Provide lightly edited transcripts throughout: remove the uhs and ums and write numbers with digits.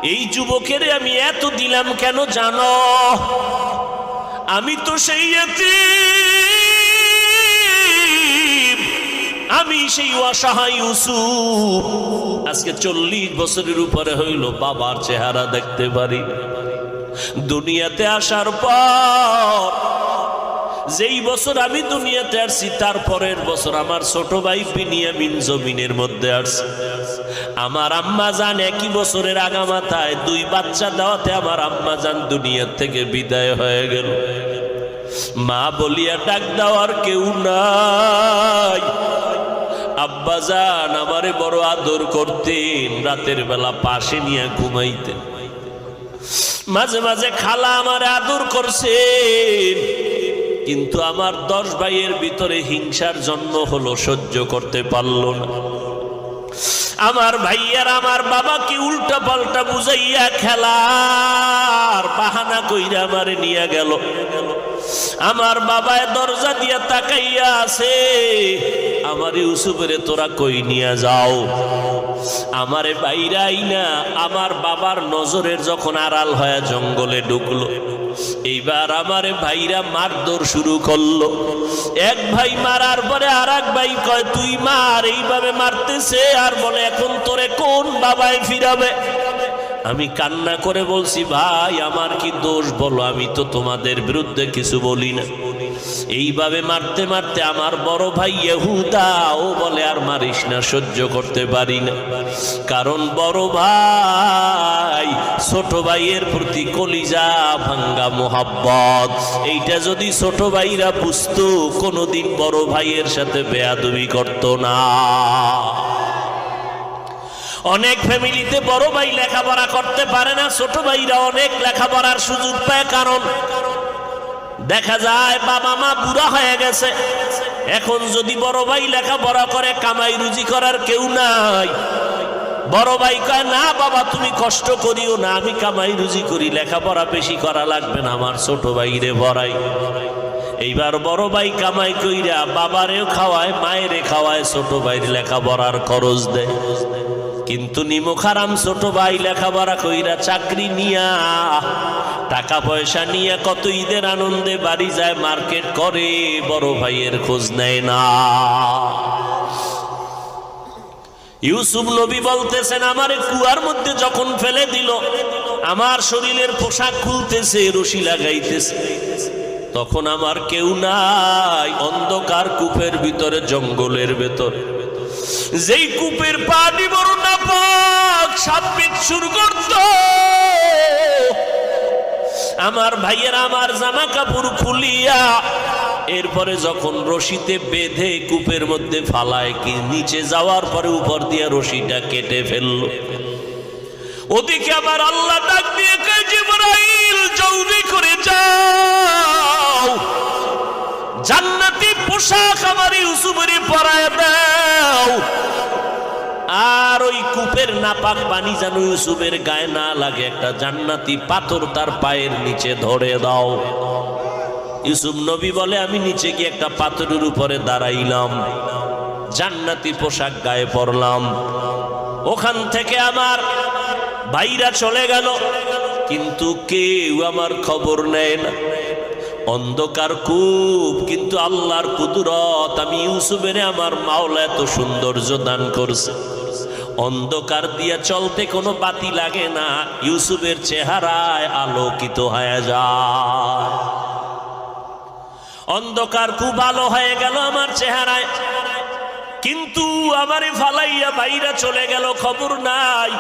এই যুবকের আমি এত দিলাম কেন জানো? আমি তো সেই ইতিম, আমি সেই অসহায় ইউসুফ। আজকে 40 বছরের উপরে হইল বাবার চেহারা দেখতে পারি। দুনিয়াতে আসার পর যেই বছর আমি দুনিয়াতে আসছি তার পরের বছর আমার ছোট ভাই বিনিয়ামিন জমিনের মধ্যে আসছে। আমার আম্মা জান একই বছরের আগামাথায় 2 বাচ্চা দেওয়াতে আমার আম্মা জান দুনিয়া থেকে বিদায় হয়ে গেল। মা বলিয়া ডাক দেওয়ার কেউ নাই। আব্বা জান আমারে বড় আদর করতেন, রাতের বেলা পাশে নিয়ে ঘুমাইতেন। মাঝে মাঝে খালা আমারে আদর করছেন, কিন্তু আমার 10 ভাইয়ের ভিতরে হিংসার জন্ম হলো, সহ্য করতে পারল না। আমার ভাইয়ার আমার বাবাকে উল্টা পাল্টা বুঝাইয়া খেলার বাহানা কইরা আমারে নিয়ে গেল। আমার বাবায় দরজা দিয়া তাকাইয়া আছে, আমার ইউসুফেরে তোরা কই নিয়ে যাও। আমারে বাইরাই না, আমার বাবার নজরের যখন আড়াল হয়ে জঙ্গলে ঢুকলো, এইবার আমারে ভাইরা মারধর শুরু করলো। এক ভাই মারার পরে আর এক ভাই কয় তুই মার, এইভাবে মারতেছে আর বলে এখন তোরে কোন বাবায় ফিরাবে। আমি কান্না করে বলছি ভাই আমার কি দোষ বলো, আমি তো তোমাদের বিরুদ্ধে কিছু বলি না। এইভাবে মারতে মারতে আমার বড় ভাই ইহুদা ও বলে আর মারিস না, সহ্য করতে পারি না। কারণ বড় ভাই ছোট ভাইয়ের প্রতি কলিজা ভাঙ্গা মোহাব্বত, এইটা যদি ছোট ভাইরা বুঝতো কোনোদিন বড় ভাইয়ের সাথে বেয়াদবি করতো না। অনেক ফ্যামিলিতে বড় ভাই লেখাপড়া করতে পারে না, ছোট ভাইরা অনেক লেখাপড়ার সুযোগ পায়। কারণ দেখা যায় বাবা মা বুড়া হয়ে গেছে, এখন যদি বড় ভাই লেখাপড়া করে কামাই রুজি করার কেউ নাই। বড় ভাই কয় না বাবা তুমি কষ্ট করিও না, আমি কামাই রুজি করি, লেখাপড়া বেশি করা লাগবে না, আমার ছোট ভাইরে পড়াই। এইবার বড় ভাই কামাই কইরা বাবারেও খাওয়ায়, মায়েরে খাওয়ায়, ছোট ভাইয়ের লেখাপড়ার খরচ দেয়। কিন্তু নিমুখারাম ছোট ভাই লেখাপড়া কইরা চাকরি নিয়া টাকা পয়সা নিয়ে কত ঈদের আনন্দে বাড়ি যায়, মার্কেট করে, বড় ভাইয়ের খোঁজ নেয় না। ইউসুফ নবী বলতেছেন আমারে কুয়ার মধ্যে যখন ফেলে দিল, আমার শরীরের পোশাক খুলতেছে, রশি লাগাইতেছে, তখন আমার কেউ নাই, অন্ধকার কূপের ভিতরে, জঙ্গলের ভেতর। যেই কূপের পানি বড় নাপাক, সাপ বিচ্ছুর গর্ত। আমার ভাইয়ের আমার জামা কাপড় খুলিয়া এরপরে যখন রশিতে বেঁধে কূপের মধ্যে ফালায়, কি নিচে যাওয়ার পরে উপর দিয়ে রশিটা কেটে ফেললো। ওদিকে আমার আল্লাহ ডাক দিয়ে কয় জিবরাইল জলদি করে যাও, জান্নাতি পোশাক আমার ইউসুফের পরায় দাও, আর ওই কূপের নাপাক পানি যেন ইউসুফের গায়ে না লাগে, একটা জান্নাতি পাথর তার পায়ের নিচে ধরে দাও। ইউসুফ নবী বলে আমি নিচে গিয়ে একটা পাথরের উপরে দাঁড়াইলাম, জান্নাতি পোশাক গায়ে পরলাম। ওখান থেকে আমার ভাইরা চলে গেল, কিন্তু কেউ আমার খবর নেয় না। অন্ধকার কূপ, কিন্তু আল্লাহর কুদরত, আমি ইউসুফের আমার মাওলা এত সৌন্দর্য দান করছে। অন্ধকার দিয়া চলতে কোনো বাতি লাগে না, ইউসুফের চেহারায় আলোকিত হয়ে যায়। অন্ধকার খুব আলো হয়ে গেল আমার চেহারায়, কিন্তু আমারে ফালাইয়া বাইরা চলে গেল, খবর নাই।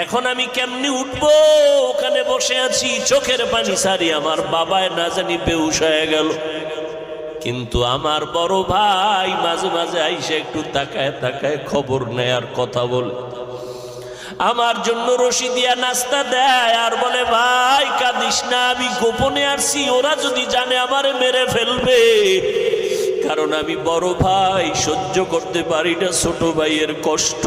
এখন আমি কেমনি উঠবো? ওখানে বসে আছি, চোখের পানি সারি, আমার বাবায় না জানি বেহুশ হয়ে গেল। কিন্তু আমার বড় ভাই মাঝে মাঝে আইসে একটু তাকায় তাকায় খবর নেয় আর কথা বলে, আমার জন্য রশি দিয়া নাস্তা দেয় আর বলে ভাই কাঁদিস না, আমি গোপনে আসছি, ওরা যদি জানে আমারে মেরে ফেলবে। কারণ আমি বড় ভাই, সহ্য করতে পারি না ছোট ভাইয়ের কষ্ট।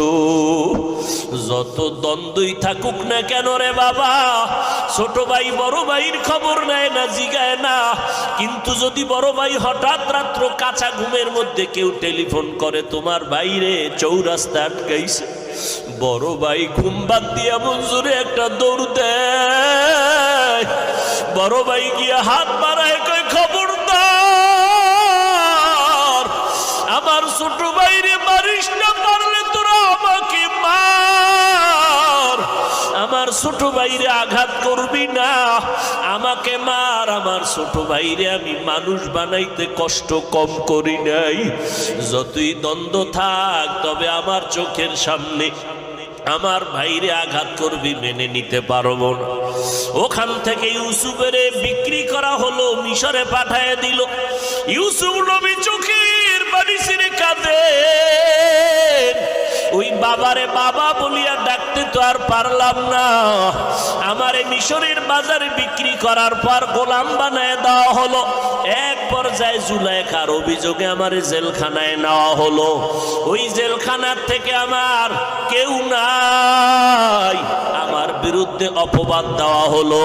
যত দ্বন্দ্বই থাকুক না কেন রে বাবা, ছোট ভাই বড় ভাইয়ের খবর নেয় না, জিগায় না। কিন্তু যদি বড় ভাই হঠাৎ রাত্র কাঁচা ঘুমের মধ্যে কেউ টেলিফোন করে তোমার বাইরে চৌরাস্তা আটকাইছে, বড় ভাই ঘুম বাদ দিয়া মঞ্জুরে একটা দৌড় দেয়। বড় ভাই গিয়া হাত বাড়ায় কয়, খবরদার আমার ছোট ভাইরে মারিস না, পারলে তোরা আমাকে মার। আমার ছোট ভাইরে আঘাত করবি না, আমাকে মার। আমার ছোট ভাইরে আমি মানুষ বানাইতে কষ্ট কম করি নাই। যতই দ্বন্দ্ব থাক, তবে আমার চোখের সামনে আমার ভাইরে আঘাত করবি মেনে নিতে পারবো না। ওখান থেকে ইউসুফের বিক্রি করা হলো, মিশরে পাঠায় দিল। ইউসুফ নবী চোখের পানি ছেড়ে কাঁদে। ওই বাবারে বাবা বলিয়া ডাকতে তো আর পারলাম না। আমারে মিশরের বাজারে বিক্রি করার পর গোলাম বানায় দেওয়া হলো। এক পর্যায়ে জুলাইখার অভিযোগে আমারে জেলখানায় নেওয়া হলো। ওই জেলখানার থেকে আমার কেউ নাই, আমার বিরুদ্ধে অপবাদ দেওয়া হলো।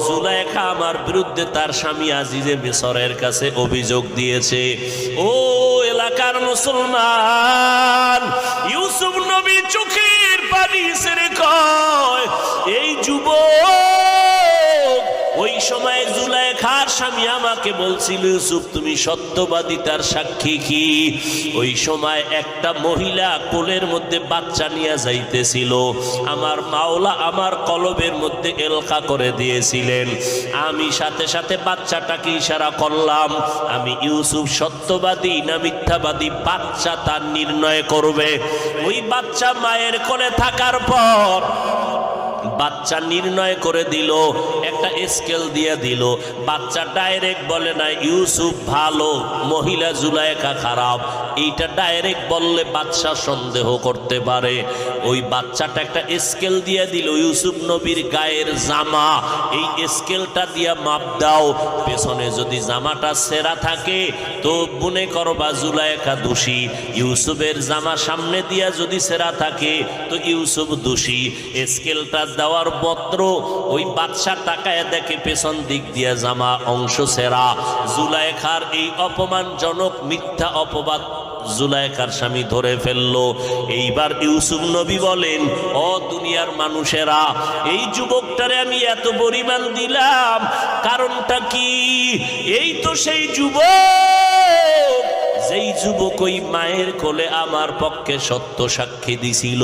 জুলাইখা আমার বিরুদ্ধে তার স্বামী আজিজে মিশরের কাছে অভিযোগ দিয়েছে। ও এলাকার মুসলমান, ইউসুফ নবী চোখের পানি ছেড়ে কয়, এই যুবক ওই সময় জুলাইখার স্বামী আমাকে বলছিল, ইউসুফ তুমি সত্যবাদী, তার সাক্ষী কি? ওই সময় একটা মহিলা কোলের মধ্যে বাচ্চা নিয়ে যাইতেছিল। আমার মাওলা আমার কলবের মধ্যে এলকা করে দিয়েছিলেন। আমি সাথে সাথে বাচ্চাটাকে ইশারা করলাম। আমি ইউসুফ সত্যবাদী না মিথ্যাবাদী, বাচ্চা তার নির্ণয় করবে। ওই বাচ্চা মায়ের কোলে থাকার পর বাচ্চা নির্ণয় করে দিল, একটা স্কেল দিয়ে দিল। বাচ্চা ডাইরেক্ট বলে না ইউসুফ ভালো, মহিলা জুলাইখা খারাপ। এইটা ডাইরেক্ট বললে বাচ্চা সন্দেহ করতে পারে। ওই বাচ্চাটা একটা স্কেল দিয়ে দিল, ইউসুফ নবীর গায়ের জামা, এই স্কেলটা দিয়া মাপ দাও। পেছনে যদি জামাটা ছেঁড়া থাকে তো মনে করবা জুলাইখা দোষী। ইউসুফের জামা সামনে দিয়া যদি ছেঁড়া থাকে তো ইউসুফ দোষী। স্কেলটা দেওয়ার পত্র ওই বাদশা তাকায় দেখে পেছন দিক দিয়ে জামা অংশ ছেঁড়া। জুলাইখার এই অপমানজনক মিথ্যা অপবাদ জুলাইখার স্বামী ধরে ফেললো। এইবার ইউসুফ নবী বলেন, ও দুনিয়ার মানুষেরা, এই যুবকটারে আমি এত পরিমাণ দিলাম, কারণটা কি? এই তো সেই যুবক, যেই যুবক ওই মায়ের কোলে আমার পক্ষে সত্য সাক্ষী দিছিল।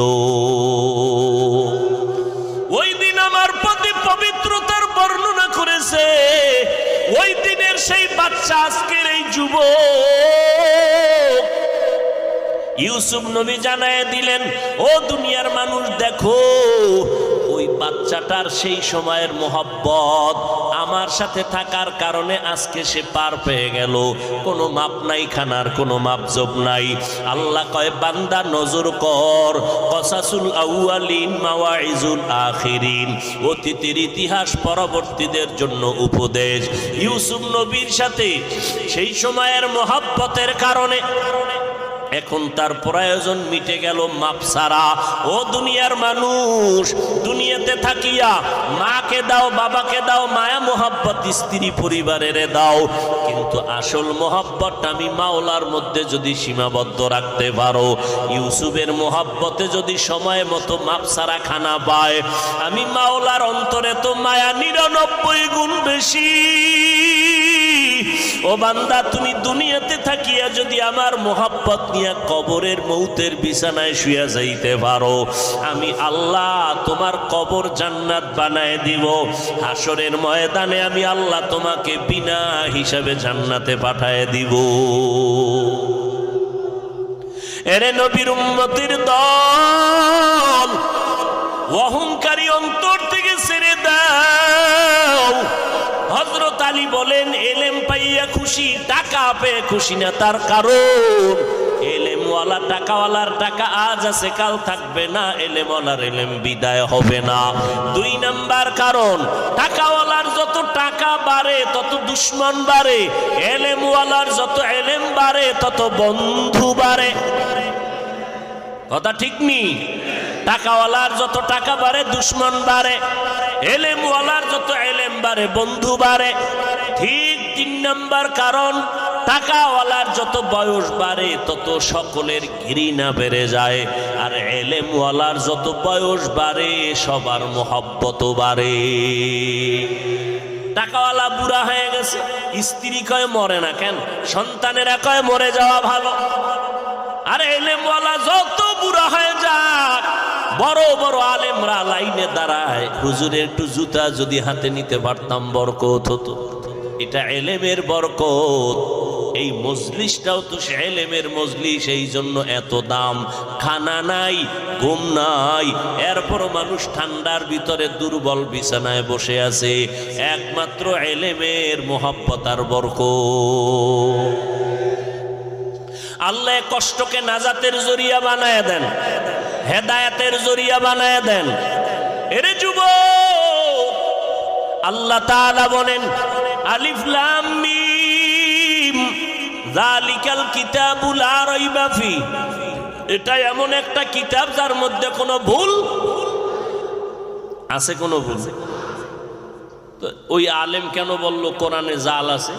ওই দিন আমার প্রতি পবিত্রতার বর্ণনা করেছে। ওই দিনের সেই বাচ্চা আজকের এই যুবক। ইউসুফ নবী জানায় দিলেন, ও দুনিয়ার মানুষ দেখো, ওই বাচ্চাটার সেই সময়ের মোহব্বত আমার সাথে থাকার কারণে আজকে সে পার পেয়ে গেল। কোনো মাপ নাই, খানার কোনো মাপজব নাই। আল্লাহ কয়, বান্দা নজর কর, কসাসুল আউয়ালিন মাওয়াইজুল আখিরিন, অতীতের ইতিহাস পরবর্তীদের জন্য উপদেশ। ইউসুফ নবীর সাথে সেই সময়ের মোহব্বতের কারণে এখন তার প্রয়োজন মিটে গেল মাপ ছাড়া। ও দুনিয়ার মানুষ, দুনিয়াতে থাকিয়া মাকে দাও, বাবাকে দাও, মায়া মোহাব্বত স্ত্রী পরিবারের দাও, কিন্তু আসল মোহাব্বতটা আমি মাওলার মধ্যে যদি সীমাবদ্ধ রাখতে পারো, ইউসুফের মোহাব্বতে যদি সময় মতো মাপ ছাড়া খানা পায়, আমি মাওলার অন্তরে তো মায়া 99 গুণ বেশি। ও বান্দা, তুমি দুনিয়াতে থাকিয়া যদি আমার মোহাব্বত নিয়ে কবরের মৌতের বিছানায় শুয়ে যাইতে পারো, আমি আল্লাহ তোমার কবর জান্নাত বানায় দিব। হাসরের ময়দানে আমি আল্লাহ তোমাকে বিনা হিসাবে জান্নাতে পাঠায় দিব। এরে নবীর উম্মতের দল, অহংকারী অন্তর থেকে ছেড়ে দাও। হযরত আলী বলেন, এলেম পাইয়া খুশি, টাকা পেয়ে খুশি না। তার কারণ এলেমওয়ালা টাকাওয়ালার টাকা আজ আছে, কাল থাকবে না। এলেমওয়ালার এলেম বিদায় হবে না। 2 নাম্বার কারণ, টাকাওয়ালার যত টাকা বাড়ে তত দুশ্মন বাড়ে, এলেমওয়ালার যত এলেম বাড়ে তত বন্ধু বাড়ে। কথা ঠিক নি? টাকাওয়ালার যত টাকা বাড়ে দুশ্মন বাড়ে, এলেমওয়ালার যত এলেম বাড়ে বন্ধু বাড়ে। ঠিক 3 নাম্বার কারণ, টাকাওয়ালার যত বয়স বাড়ে তত সকলের ঘৃণা বেড়ে যায়, আর এলেমওয়ালার যত বয়স বাড়ে সবার মোহাব্বত বাড়ে। টাকাওয়ালা বুড়া হয়ে গেছে, স্ত্রী কয় মরে না কেন, সন্তানেরা কয় মরে যাওয়া ভালো। আর এলেমওয়ালা যত বুড়া হয়ে যায়, বড় বড় আলেমরা লাইনে দাঁড়ায়, হুজুরের একটু জুতা যদি হাতে নিতে পারতাম বরকত হতো। এটা এলেমের বরকত। এই মজলিসটাও তো সে এলেমের মজলিস, এই জন্য এত দাম। খানা নাই, ঘুম নাই, এরপর মানুষ ঠান্ডার ভিতরে দুর্বল বিছানায় বসে আছে, একমাত্র এলেমের মোহাব্বত আর বরকত। আল্লাহ কষ্টকে নাজাতের জরিয়া বানায় দেন, হেদায়েতের জরিয়া বানায় দেন। এরে যুবক, আল্লাহ তাআলা বলেন আলিফ লাম মিম যালিকাল কিতাবু লা রাইবা ফি। এটা এমন একটা কিতাব যার মধ্যে কোনো ভুল আছে? কোনো ভুল? তো ওই আলেম কেন বলল কোরআনে জাল আছে?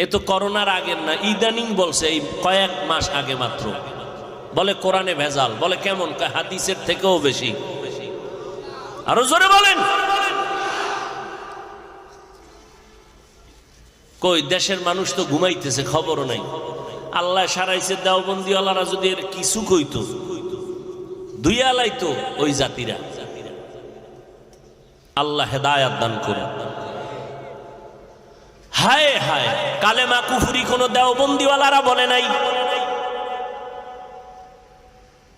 এ তো করোনার আগের না, ইদানিং বলছে, এই কয়েক মাস আগে মাত্র বলে কোরআনে ভেজাল। বলে কেমন? হাদিসের থেকেও বেশি। আরো জোরে বলেন। কই দেশের মানুষ তো ঘুমাইতেছে, খবরও নাই। আল্লাহ সারাইছে, দেওবন্দিওয়ালারা যদি এর কিছু কইতো, দুইয়া লাইতো ওই জাতিরা। আল্লাহ হেদায়াত দান করুন। হায় হায়, কালেমা কুফরি কোনো দেওবন্দিওয়ালারা বলে নাই।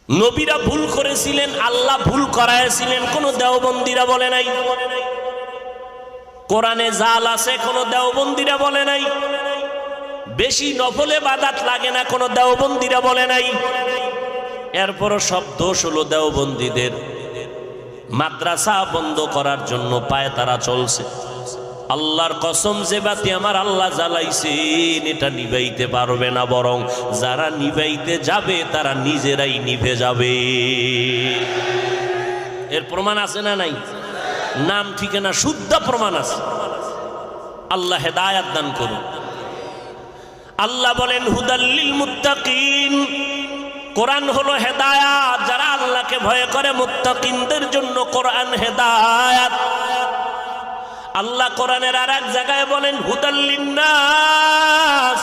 নবীরা ভুল করেছিলেন, আল্লাহ ভুল করাইছিলেন, কোনো দেওবন্দিরা বলে নাই। কোরআনে জাল আছে, কোনো দেওবন্দিরা বলে নাই। বেশি নফলে ইবাদত লাগে না, কোনো দেওবন্দিরা বলে নাই। এরপরও সব দোষ হলো দেওবন্দীদের। মাদ্রাসা বন্ধ করার জন্য পায়ে তারা চলছে। আল্লাহর কসম, যে বাতি আমার আল্লাহ জ্বালাইছেন এটা নিভাইতে পারবে না, বরং যারা নিভাইতে যাবে তারা নিজেরাই নিভে যাবে। এর প্রমাণ আছে না নাই? নাম ঠিকানা শুদ্ধ প্রমাণ আছে। আল্লাহ হেদায়াত দান করুন। আল্লাহ বলেন হুদাল্লিল মুত্তাকিন। কোরআন হলো হেদায়াত, যারা আল্লাহকে ভয় করে মুত্তাকিনদের জন্য কোরআন হেদায়াত। আল্লাহ কোরআনের আর এক জায়গায় বলেন হুদাল্লিন নাস,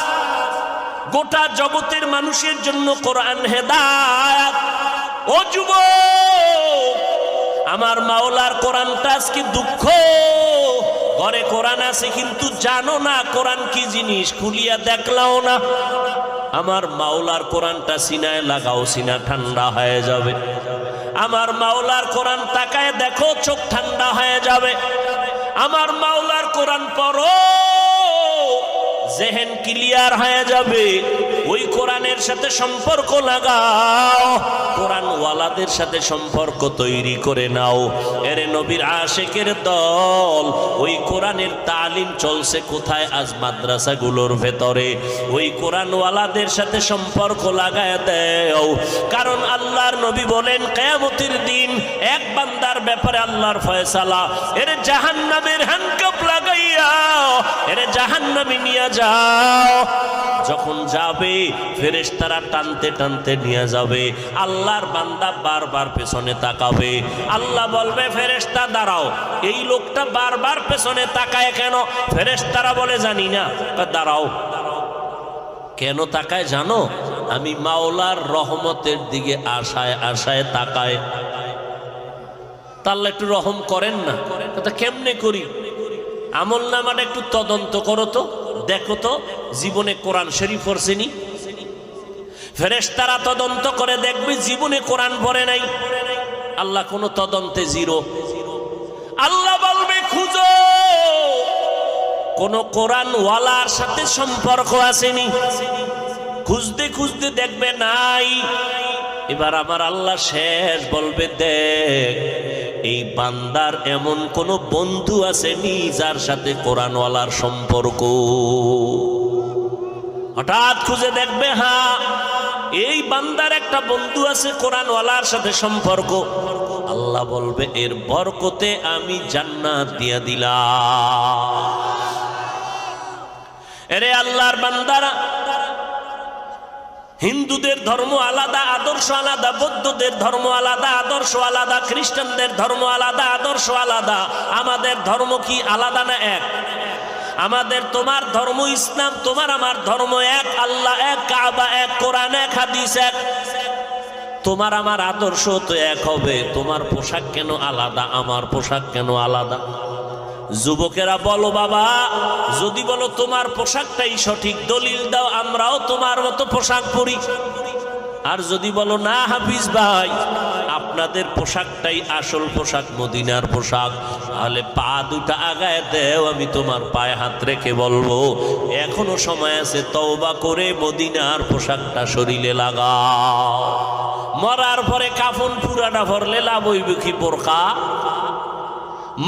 গোটা জগতের মানুষের জন্য কোরআন হেদায়াত। ও যুবক, আমার মাওলার কোরআনটা আজকে দুঃখ, ঘরে কোরআন আছে কিন্তু জানো না কোরআন কি জিনিস, খুলিয়া দেখলাও না। আমার মাওলার কোরআনটা সিনায় লাগাও, সিনা ঠান্ডা হয়ে যাবে। আমার মাওলার কোরআন তাকায় দেখো, চোখ ঠান্ডা হয়ে যাবে। আমার মাওলার কোরআন পড়ো, জেহেন ক্লিয়ার হয়ে যাবে। ওই কোরআনের সাথে সম্পর্ক লাগাও, কোরআন ওয়ালাদের সাথে সম্পর্ক তৈরি করে নাও। এরে নবীর আশেকের দল, ওই কোরআনের তালিম চলছে কোথায়? আজ মাদ্রাসাগুলোর ভেতরে। ওই কোরআন ওয়ালাদের সাথে সম্পর্ক লাগায় দাও। কারণ আল্লাহর নবী বলেন কিয়ামতের দিন এক বান্দার ব্যাপারে আল্লাহর ফয়সালা, এরে জাহান্নামের হ্যান্ডকাপ লাগাইয়া এরে জাহান্নামে নিয়ে যাও। যখন যাবে ফেরেশতারা টানতে টানতে নিয়ে যাবে। আল্লাহর বান্দা বারবার পেছনে তাকাবে। আল্লাহ বলবে ফেরেশতা দাঁড়াও, এই লোকটা বারবার পেছনে তাকায় কেন? ফেরেশতারা বলে জানি না। দাঁড়াও। কেন তাকায় জানো? আমি মাওলার রহমতের দিকে আশায় আশায় তাকায়। তাহলে একটু রহম করেন না। তা কেমনে করি? আমল নামাটা একটু তদন্ত করো তো, দেখো তো জীবনে কোরআন শরীফ পড়ছেনি? ফেরেশতারা তদন্ত করে দেখবে জীবনে কোরআন পড়ে নাই। আল্লাহ কোনো তদন্তে জিরো। আল্লাহ বলবে খুঁজো, কোন কোরআন ওয়ালার সাথে সম্পর্ক আসেনি। খুঁজতে খুঁজতে দেখবে নাই। এবার আমার আল্লাহ শেষ বলবে দেখ, এই বান্দার এমন কোন বন্ধু আসেনি যার সাথে কোরআনওয়ালার সম্পর্ক। হঠাৎ খুঁজে দেখবে হ্যাঁ, এই বান্দার একটা বন্ধু আছে কোরআনওয়ালার সাথে সম্পর্ক। আল্লাহ বলবে এর বরকতে আমি জান্নাত দিয়া দিলাম। এরে আল্লাহর বান্দারা, হিন্দুদের ধর্ম আলাদা, আদর্শ আলাদা, বৌদ্ধদের ধর্ম আলাদা, আদর্শ আলাদা, খ্রিস্টানদের ধর্ম আলাদা, আদর্শ আলাদা। আমাদের ধর্ম কি আলাদা না এক? আমাদের তোমার ধর্ম ইসলাম, তোমার আমার ধর্ম এক, আল্লাহ এক, কাবা এক, কোরআন এক, হাদিস এক। তোমার আমার আদর্শ তো এক হবে, তোমার পোশাক কেন আলাদা, আমার পোশাক কেন আলাদা? যুবকেরা বলো বাবা, যদি বলো তোমার পোশাকটাই সঠিক, দলিল দাও, আমরাও তোমার মতো পোশাক পরি। আর যদি বলো না হাফিজ ভাই, আপনাদের পোশাকটাই আসল পোশাক, মদিনার পোশাক, তাহলে পা দুটা আগায় দেও, আমি তোমার পায়ে হাত রেখে বলবো এখনো সময় আছে, তওবা করে মদিনার পোশাকটা শরীরে লাগাও। মরার পরে কাফন পুরাটা ভরলে লাভ হইবে কি বোরকা?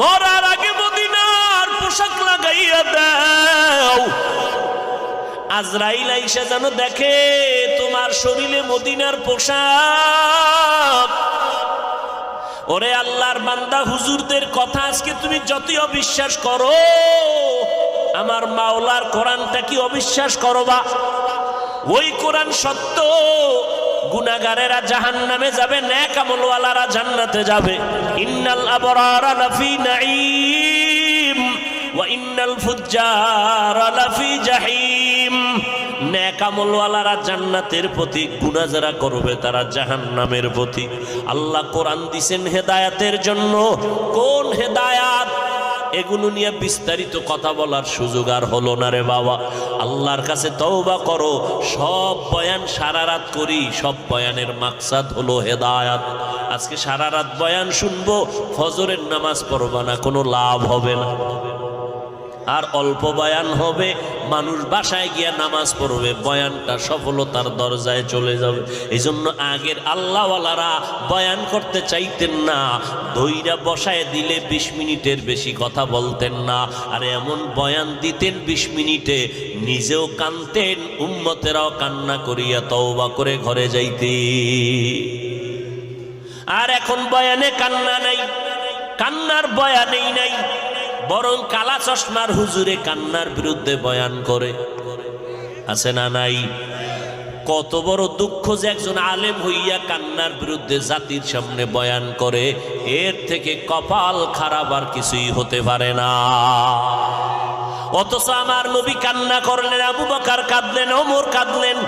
মরার আগে মদিনার পোশাক লাগাইয়া দাও, আজরাইল আইসা যেন দেখে তোমার শরীরে মদিনার পোশাক। ওরে আল্লাহর বান্দা, হুজুরদের কথা আজকে তুমি যতই অবিশ্বাস করো, আমার মাওলার কোরআনটা কি অবিশ্বাস করবা? ওই কোরআন সত্য। গুনাহগারেরা জাহান্নামে যাবে, নেক আমলওয়ালারা জান্নাতে যাবে। ইন্নাল আবরারা লাফি নাঈম ওয়া ইন্নাল ফুজ্জারা লাফি জাহিম। নেক আমলওয়ালারা জান্নাতের প্রতীক, গুনাহ যারা করবে তারা জাহান্নামের প্রতীক। আল্লাহ কোরআন দিয়েছেন হেদায়েতের জন্য। কোন হেদায়েত? এগুলো নিয়ে বিস্তারিত কথা বলার সুযোগ আর হলো না রে বাবা। আল্লাহর কাছে তওবা করো। সব বয়ান সারা রাত করি, সব বয়ানের মাকসাদ হলো হেদায়েত। আজকে সারা রাত বয়ান শুনবো, ফজরের নামাজ পড়বা না, কোনো লাভ হবে না। আর অল্প বয়ান হবে, মানুষ বাসায় গিয়া নামাজ পড়বে, বয়ানটা সফলতার দরজায় চলে যাবে। এই জন্য আগের আল্লাহওয়ালারা বয়ান করতে চাইতেন না, দইরা বসায় দিলে 20 মিনিটের বেশি কথা বলতেন না। আর এমন বয়ান দিতেন 20 মিনিটে নিজেও কানতেন, উম্মতেরাও কান্না করিয়া তওবা করে ঘরে যাইতে। আর এখন বয়ানে কান্না নাই, কান্নার বয়ানেই নাই, বরং কালা চশমার হুজুরে কান্নার বিরুদ্ধে বয়ান করে। আছে না নাই? কত বড় দুঃখ যে একজন আলেম হইয়া কান্নার বিরুদ্ধে জাতির সামনে বয়ান করে। এর থেকে কপাল খারাপ আর কিছুই হতে পারে না। অথচ আমার নবী কান্না করলেন, আবু বকর কাঁদলেন, ওমর কাঁদলেন,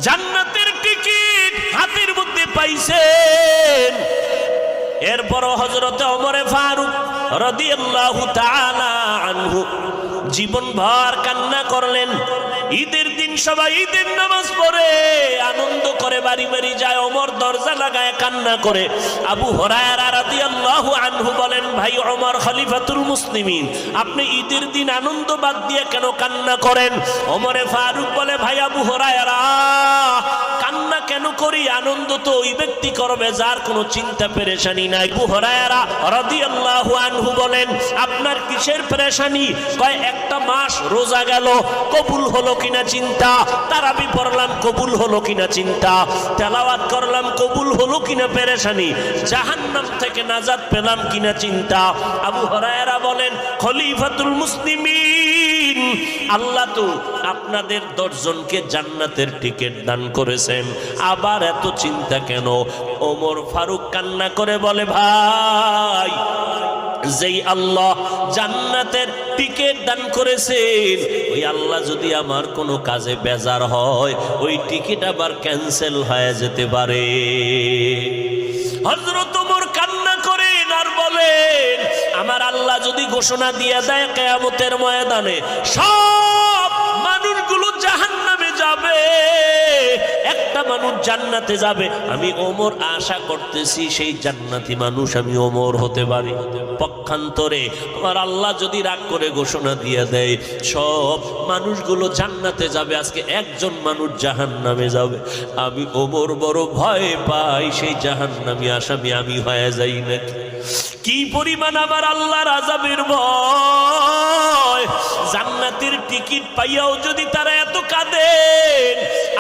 জান্নাতের টিকিট হাতের মধ্যে পাইছেন। এরপরও হযরতে ওমরে ফারুক রাদিয়াল্লাহু তাআলা আনহু জীবনভর কান্না করলেন। ঈদের দিন সবাই ঈদের নামাজ পড়ে আনন্দ করে বাড়ি বাড়ি যায়, ওমর দরজা লাগায় কান্না করে। আবু হুরায়রা রাদিয়াল্লাহু আনহু বলেন, ভাই ওমর খলিফাতুল মুসলিমিন, আপনি ঈদের দিন আনন্দ বাদ দিয়ে কেন কান্না করেন? ওমরে ফারুক বলে, ভাই আবু হুরায়রা, কান্না কেন করি? আনন্দ তো ওই ব্যক্তি করবে যার কোনো চিন্তা পেরেশানি নাই। আবু হুরায়রা রাদিয়াল্লাহু আনহু বলেন, আপনার কিসের পেরেশানি? কয়, একটা মাস রোজা গেল, কবুল হলো কিনা চিন্তা, তারাবি পড়লাম কবুল হলো কিনা চিন্তা, তেলাওয়াত করলাম কবুল হলো কিনা পেরেশানি, জাহান্নাম থেকে নাজাত পেলাম কিনা চিন্তা। আবু হুরায়রা বলেন, খলিফাতুল মুসলিমিন, আল্লাহ তো আপনাদের 10 জনকে জান্নাতের টিকিট দান করেছেন, আবার এত চিন্তা কেন? ওমর ফারুক কান্না করে বলে, ভাই, যেই আল্লাহ জান্নাতের টিকিট দান করেছেন, ওই আল্লাহ যদি আমার কোনো কাজে বেজার হয়, ওই টিকিট আবার ক্যান্সেল হয়ে যেতে পারে। হযরত ওমর কান্না করেন আর বলেন, আমার আল্লাহ যদি ঘোষণা দিয়ে দেয় কিয়ামতের ময়দানে সব মানুষগুলো জাহান্নামে যাবে, একটা মানুষ জান্নাতে যাবে, আমি ওমর আশা করতেছি সেই জান্নাতি মানুষ আমি ওমর হতে পারি। পক্ষান্তরে আমার আল্লাহ যদি রাগ করে ঘোষণা দিয়ে দেয় সব মানুষগুলো জান্নাতে যাবে, আজকে একজন মানুষ জাহান্নামে যাবে, আমি ওমর বড় ভয় পাই সেই জাহান্নামী আসামি আমি হয়ে যাই নাকি। কি পরিমাণ আমার আল্লাহর আযাবের ভয়! জান্নাতের টিকিট পাইয়াও যদি তারা এত কাঁদেন,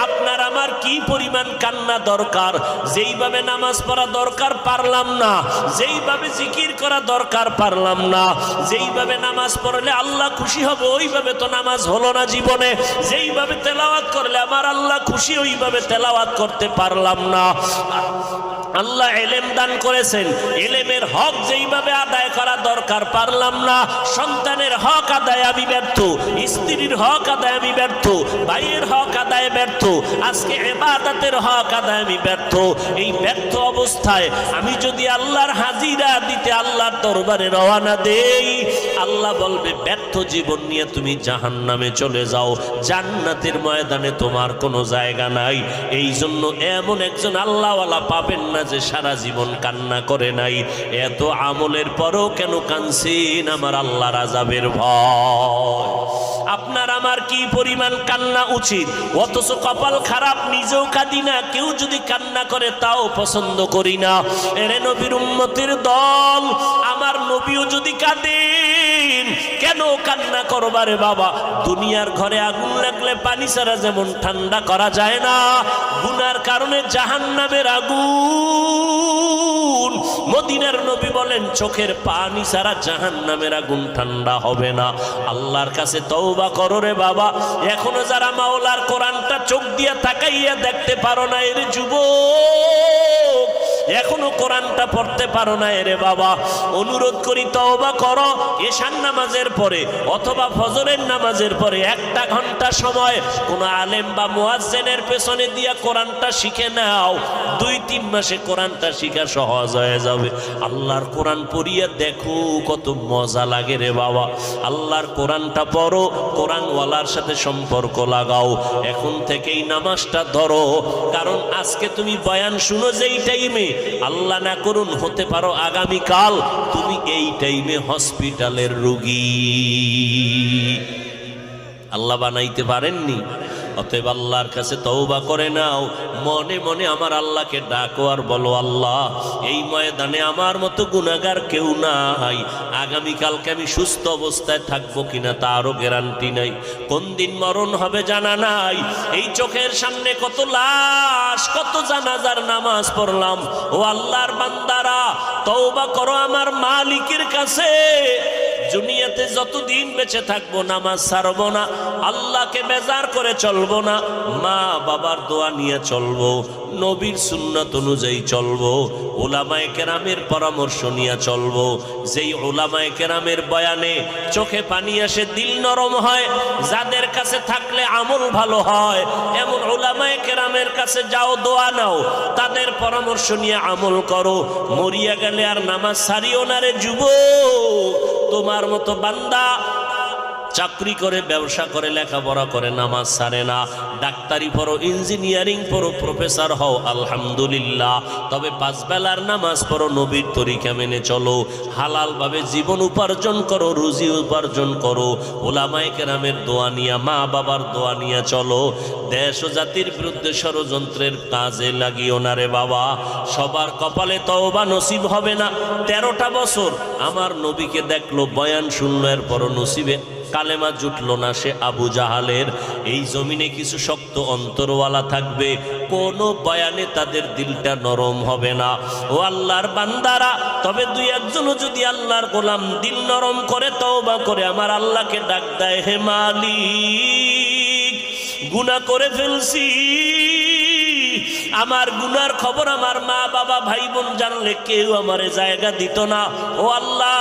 আপনার আমার কি পরিমাণ কান্না দরকার। যেইভাবে নামাজ পড়া দরকার পারলাম না, যেইভাবে জিকির করা দরকার পারলাম না, যেইভাবে নামাজ পড়লে আল্লাহ খুশি হবে ওইভাবে তো নামাজ হলো না জীবনে, যেইভাবে তেলাওয়াত করলে আমার আল্লাহ খুশি ওইভাবে তেলাওয়াত করতে পারলাম না। আল্লাহ এলেম দান করেছেন, এলেমের হক যেইভাবে আদায় করা দরকার পারলাম না। সন্তানের হক আদায় আমি ব্যর্থ, স্ত্রীর হক আদায় আমি ব্যর্থ, ভাইয়ের হক আদায় ব্যর্থ, আজকে ইবাদতের হক আদায় আমি ব্যর্থ। এই ব্যর্থ অবস্থায় আমি যদি আল্লাহর হাজিরা দিতে আল্লাহর দরবারে রওনা দেই, আল্লাহ বলবে ব্যর্থ জীবন নিয়ে তুমি জাহান্নামে চলে যাও, জান্নাতের ময়দানে তোমার কোনো জায়গা নাই। এই জন্য এমন একজন আল্লাহওয়ালা পাবেন না যে সারা জীবন কান্না করে নাই। এত আমলের পরও কেন কাঁদছেন? আমার আল্লাহর আযাবের ভয়। আপনার আমার কি পরিমাণ কান্না উচিত, অথচ কপাল খারাপ, নিজেও কাঁদি না, কেউ যদি কান্না করে তাও পছন্দ করি না। এরে নবীর উম্মতের দল, আমার নবীও যদি কাঁদেন কেন কান্না করবারে বাবা? দুনিয়ার ঘরে আগুন লাগলে পানি ছাড়া যেমন ঠান্ডা করা যায় না, গুনার কারণে জাহান্নামের আগুন, মদিনার নবী বলেন চোখের পানি ছাড়া জাহান্নামের আগুন ঠান্ডা হবে না। আল্লাহর কাছে তওবা করো রে বাবা। এখনো যারা মাওলার কোরআনটা চোখ দিয়া তাকাইয়া দেখতে পারো না, এর যুবক, এখনো কোরআনটা পড়তে পারো না, এরে বাবা, অনুরোধ করি তওবা করো। এশার নামাজের পরে অথবা ফজরের নামাজের পরে একটা ঘন্টা সময় কোন আলেম বা মুয়াজ্জিনের পেছনে দিয়া কোরআনটা শিখে নাও। 2-3 মাসে কোরআনটা শিখা সহজ হয়ে যাবে। আল্লাহর কোরআন পড়িয়া দেখো কত মজা লাগে রে বাবা। আল্লাহর কোরআনটা পড়ো, কোরআনওয়ালার সাথে সম্পর্ক লাগাও। এখন থেকেই নামাজটা ধরো, কারণ আজকে তুমি বয়ান শুনো যেই টাইমে, আল্লাহ না করুন হতে পারো আগামীকাল তুমি এই টাইমে হসপিটালের রোগী। আল্লাহ বানাইতে পারেননি। অতএব আল্লাহর কাছে তওবা করে নাও, মনে মনে আমার আল্লাহকে ডাকো আর বলো, আল্লাহ এই ময়দানে আমার মতো গুনাহগার কেউ নাই। আগামীকালকে আমি সুস্থ অবস্থায় থাকবো কিনা তারও গ্যারান্টি নাই, কোন দিন মরণ হবে জানা নাই। এই চোখের সামনে কত লাশ, কত জানাজার নামাজ পড়লাম। ও আল্লাহর বান্দারা, তওবা করো আমার মালিকের কাছে। দুনিয়াতে যতদিন বেঁচে থাকবো নামাজ ছাড়বো না, আল্লাহকে বেজার করে চলবো না, মা বাবার দোয়া নিয়ে চলবো, নবীর সুন্নাত অনুযায়ী চলবো, উলামায়ে কেরামের পরামর্শ নিয়ে চলবো। যেই উলামায়ে কেরামের বয়ানে চোখে পানি আসে, দিল নরম হয়, যাদের কাছে থাকলে আমল ভালো হয়, এমন উলামায়ে কেরামের কাছে যাও, দোয়া নাও, তাদের পরামর্শ নিয়ে আমল করো। মরিয়া গেলে আর নামাজ ছাড়িও না রে যুবক। তোমার মতো বান্দা চাকরি করে, ব্যবসা করে, লেখাপড়া করে, নামাজ ছাড়ে না। ডাক্তারি পড়ো, ইঞ্জিনিয়ারিং পড়ো, প্রফেসর হও, আলহামদুলিল্লাহ। তবে 5 বেলার নামাজ পড়ো, নবীর তরিকা মেনে চলো, হালালভাবে জীবন উপার্জন করো, রুজি উপার্জন করো, উলামায়ে কেরামের দোয়া নিয়া, মা বাবার দোয়া নিয়া চলো। দেশ ও জাতির বিরুদ্ধে ষড়যন্ত্রের কাজে লাগিও না রে বাবা। সবার কপালে তওবা নসিব হবে না। 13টা বছর আমার নবীকে দেখলো, বয়ান শুনলো, এরপরও নসিবে কালেমা জুটলো না। সে আবু জাহালের। এই জমিনে কিছু শক্ত অন্তরওয়ালা থাকবে, কোনো বয়ানে তাদের দিলটা নরম হবে না। ও আল্লাহর বান্দারা, তবে 2-1জনও যদি আল্লাহর গোলাম দিল নরম করে তওবা করে আমার আল্লাহকে ডাক দেয়, হে মালিক গুনাহ করে ফেলছি, আমার গুনার খবর আমার মা বাবা ভাই বোন জানলে কেউ আমারে জায়গা দিত না। ও আল্লাহ,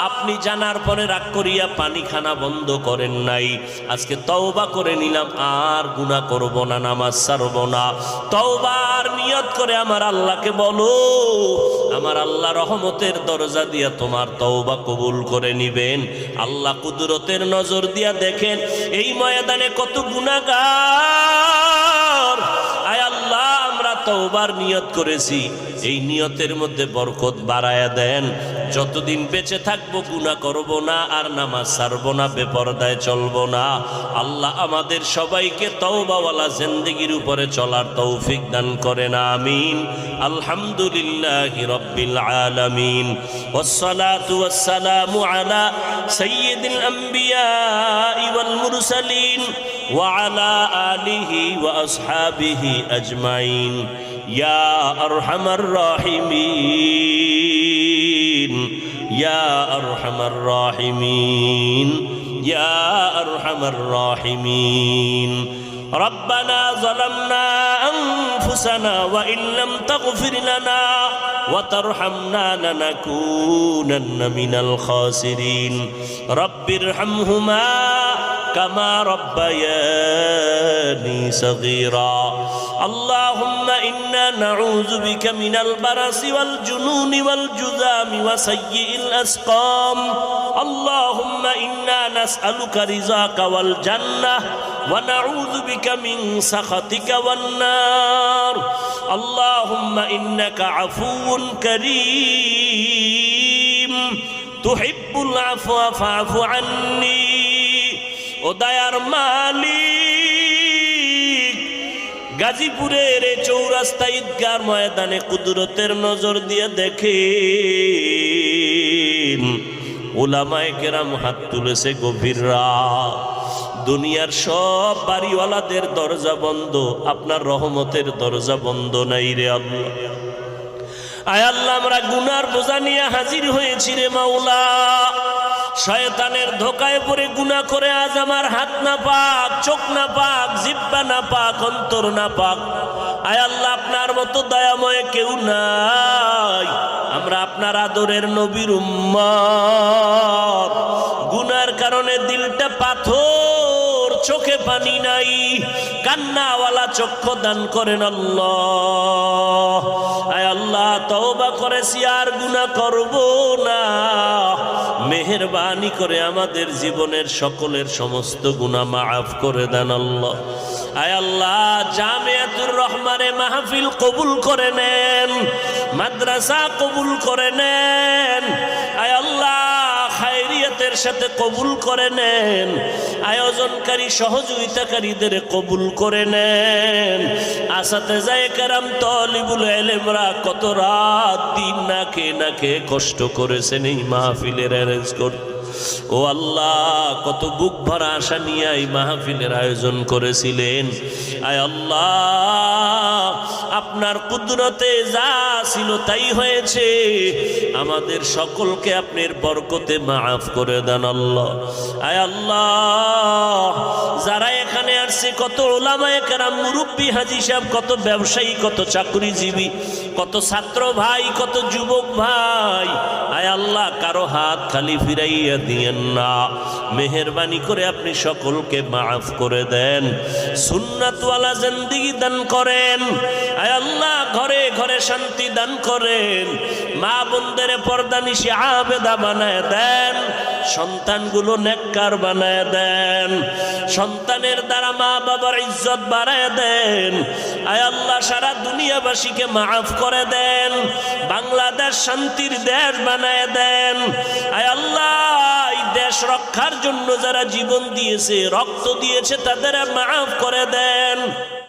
আপনি জানার পরে রাগ করিয়া পানি খানা বন্ধ করেন নাই। আজকে তওবা করে নিলাম, আর গুনাহ করব না, নামাজ ছাড়ব না। তওবার নিয়ত করে আমার আল্লাহকে বলো, আমার আল্লাহ রহমতের দরজা দিয়া তোমার তওবা কবুল করে নিবেন। আল্লাহ কুদরতের নজর দিয়া দেখেন এই ময়দানে কত গুনাহগার। আয় আল্লাহ, আমরা তওবার নিয়ত করেছি, এই নিয়তের মধ্যে বরকত বাড়ায়া দেন। যতদিন বেঁচে থাকবো গুনাহ করব না, আর নামাজ ছাড়বো না, বেপরদায় চলবো না। আল্লাহ আমাদের সবাইকে তওবাওয়ালা জিন্দেগির উপরে চলার তৌফিক দান করেন, আমিন। আলহামদুলিল্লাহি রাব্বিল আলামিন, ওয়াসসালাতু ওয়াসসালামু আলা সাইয়্যিদিল আম্বিয়া ওয়াল মুরসালিন وعلى آله وأصحابه أجمعين يا أرحم الراحمين يا أرحم الراحمين يا أرحم الراحمين ربنا ظلمنا أنفسنا وإن لم تغفر لنا وترحمنا لنكونن من الخاسرين رب ارحمهما كما ربياني صغيرا اللهم إنا نعوذ بك من البرص والجنون والجذام وسيء الأسقام اللهم إنا نسألك رضاك والجنة ونعوذ بك من سخطك والنار اللهم إنك عفو كريم تحب العفو فاعف عني ও দয়ার মালিক গাজীপুরের চৌরাস্তা ঈদগার ময়দানে কুদরতের নজর দিয়ে দেখেন উলামায়ে কেরাম হাত তুলেছে গভীর রাত দুনিয়ার সব বাড়িওয়ালাদের দরজা বন্ধ আপনার রহমতের দরজা বন্ধ নাই রে আল্লাহ আয় আল্লাহ আমরা গুনার বোঝা নিয়ে হাজির হয়েছি রে মাওলা শয়তানের ধোকায় পড়ে গুনাহ করে আজ আমার হাত না পাক চোখ না পাক জিহ্বা না পাক অন্তর না পাক আয় আল্লাহ আপনার মতো দয়াময় কেউ নাই আমরা আপনার আদরের নবীর উম্মত গুনার কারণে দিলটা পাথর চোখে পানি নাই কান্নাওয়ালা চক্ষু দান করেন আল্লাহ আয় আল্লাহ তওবা করেছি আর গুনাহ করব না মেহেরবানি করে আমাদের জীবনের সকলের সমস্ত গুনাহ মাফ করে দেন আল্লাহ আয় আল্লাহ জামিয়াতুর রহমানে মাহফিল কবুল করে নেন মাদ্রাসা কবুল করে নেন আয় আল্লাহ খায়রিয়াতের সাথে কবুল করে নেন আয়োজনকারী সহযোগিতাকারীদের কবুল করে নেন আসাতেজায়ে কেরাম তালিবুল ইলমরা কত রাত দিন না খেয়ে কষ্ট করেছেন এই মাহফিলের অ্যারেঞ্জ করতে ও আল্লাহ কত বুক ভরা আশা নিয়ে এই মাহফিলের আয়োজন করেছিলেন আয় আল্লাহ আপনার কুদরতে যা ছিল তাই হয়েছে আমাদের সকলকে আপনার বরকতে মাফ করে দেন আল্লাহ আয় আল্লাহ যারা এখানে আসছে কত উলামায়ে কেরাম মুরব্বি হাজী সাহেব কত ব্যবসায়ী কত চাকরিজীবী কত ছাত্র ভাই কত যুবক ভাই আয় আল্লাহ কারো হাত খালি ফিরাইয়া দিয়েন না মেহেরবানি করে আপনি সকলকে মাফ করে দেন সুন্নাতওয়ালা জিন্দেগি দান করেন আয় আল্লাহ ঘরে ঘরে শান্তি দান করেন মা বোনদের পর্দানিশি আবেদা বানায় দেন সন্তানগুলো নেককার বানায় দেন সন্তানের দ্বারা মা বাবার ইজ্জত বাড়ায় দেন আয় আল্লাহ সারা দুনিয়াবাসীকে মাফ করে দেন বাংলাদেশ শান্তির দেশ বানায় দেন আয় আল্লাহ এই দেশ রক্ষার জন্য যারা জীবন দিয়েছে রক্ত দিয়েছে তাদের মাফ করে দেন